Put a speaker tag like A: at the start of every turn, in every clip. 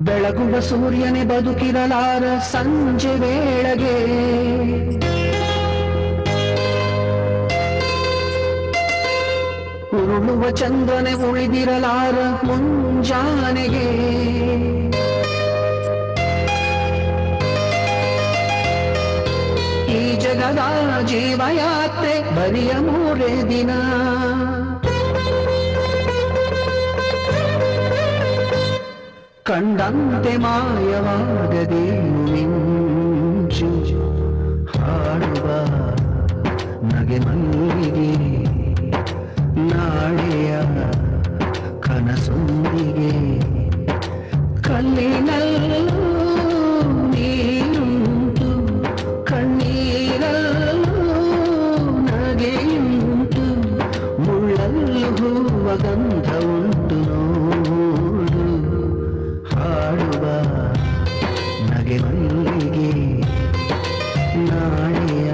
A: ಬೆಳಗುವ ಸೂರ್ಯನೇ ಬದುಕಿರಲಾರ ಸಂಜೆ ವೇಳೆಗೆ, ಉರುಳುವ ಚಂದ್ರನೇ ಉಳಿದಿರಲಾರ ಮುಂಜಾನೆಗೆ. ಈ ಜಗದ ಜೀವಯಾತ್ರೆ ಬರಿಯ 3 ದಿನ, ಕಂಡಂತೆ ಮಾಯವಾಗದೇನು ಮಿಂಚು, ಹಾಡುವ ನಗೆ ಮಲ್ಲಿಗೆ ನಾಳೆಯ ಕನಸೊಂದಿಗೆ. ಕಲ್ಲಿನಲ್ಲೂ ನೀರುಂಟು, ಕಣ್ಣೀರಲ್ಲೂ ನಗೆಯುಂಟು, ಮುಳ್ಳಲ್ಲೂ ಹೂವ ಗಂಧ ಉಂಟು ನೋಡು. ಹಾಡುವ ನಗೆ ಮಲ್ಲಿಗೆ ನಾಳೆಯ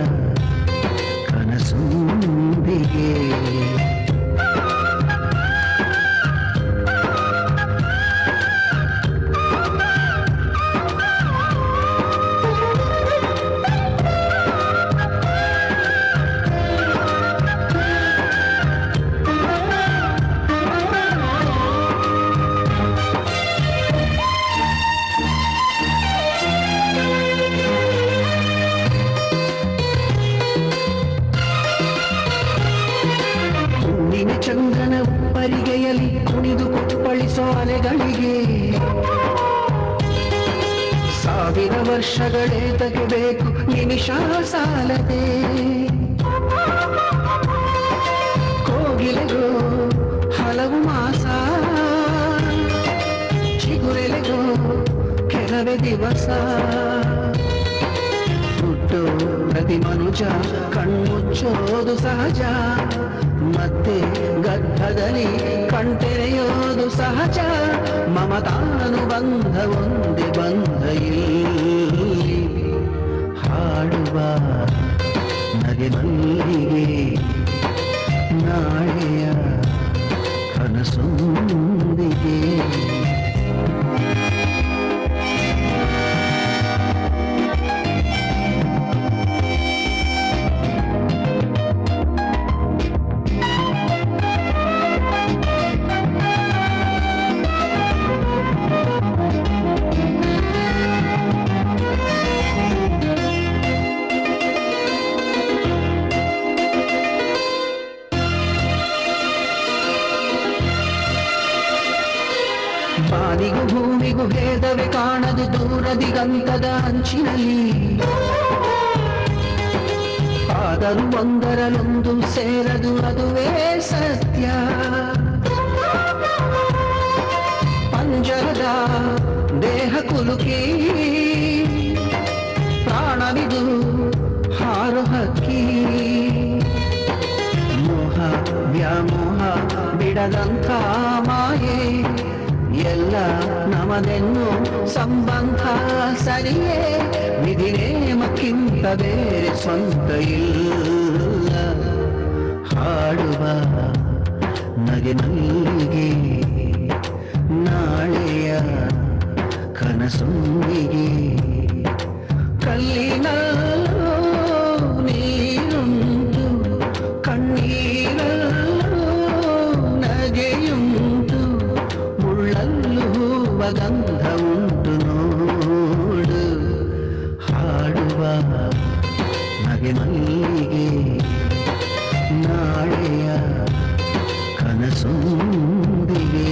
A: ಕನಸೊಂದಿಗೆ. ಚಂದ್ರನ ಉಪ್ಪರಿಗೆಯಲ್ಲಿ ಕುಣಿದು ಕುಪ್ಪಳಿಸೋ ಅಲೆಗಳಿಗೆ, 1000 ವರ್ಷಗಳೇತಕ್ಕೆ ಬೇಕು ನಿಮಿಷ ಸಾಲದೆ. ಕೋಗಿಲೆಗೋ ಹಲವು ಮಾಸ, ಚಿಗುರೆಲೆಗೋ ಕೆಲವೇ ದಿವಸ. ಹುಟ್ಟು ಪ್ರತಿ ಮನುಜ ಕಣ್ಮುಚ್ಚೋದು ಸಹಜ, ಮತ್ತೆ ಗರ್ಭದಲ್ಲಿ ಕಣ್ತೆರೆಯೋದು ಸಹಜ. ಮಮತಾನುಬಂಧ ಒಂದೇ ಬಂಧ ಇಲ್ಲಿ, ಹಾಡುವ ನಗೆ ಮಲ್ಲಿಗೆ ನಾಳೆಯ ಕನಸೊಂದಿಗೆ. ಬಾನಿಗೂ ಭೂಮಿಗೂ ಭೇದವೇ ಕಾಣದು ದೂರ ದಿಗಂತದ ಅಂಚಿನಲ್ಲಿ, ಆದರೂ ಒಂದರಲ್ಲೊಂದು ಸೇರದು ಅದುವೇ ಸತ್ಯ. ಪಂಜರದ ದೇಹ ಕುಲುಕಿ ಪ್ರಾಣವಿದು ಹಾರು ಹಕ್ಕಿ, ಮೋಹ ವ್ಯಾಮೋಹ ಬಿಡದಂಥ ಮಾಯೆ ಎಲ್ಲ ನಮದೆನ್ನು ಸಂಬಂಧ ಸರಿಯೇ. ವಿಧಿನೇಮಕ್ಕಿಂತ ಬೇರೆ ಸ್ವಂತ ಇಲ್ಲ, ಹಾಡುವ ನಗೆ ಮಲ್ಲಿಗೆ ನಾಳೆಯ ಕನಸೊಂದಿಗೆ. ಕಲ್ಲಿನಲ್ಲೂ ನೀರುಂಟು, ಕಣ್ಣೀರಲ್ಲೂ ನಗೆಯುಂಟು, ಮುಳ್ಳಲ್ಲೂ ಹೂವ ಗಂಧ ಉಂಟು ನೋಡು. ಹಾಡುವ ನಗೆ ಮಲ್ಲಿಗೆ ನಾಳೆಯ ಕನಸೊಂದಿಗೆ.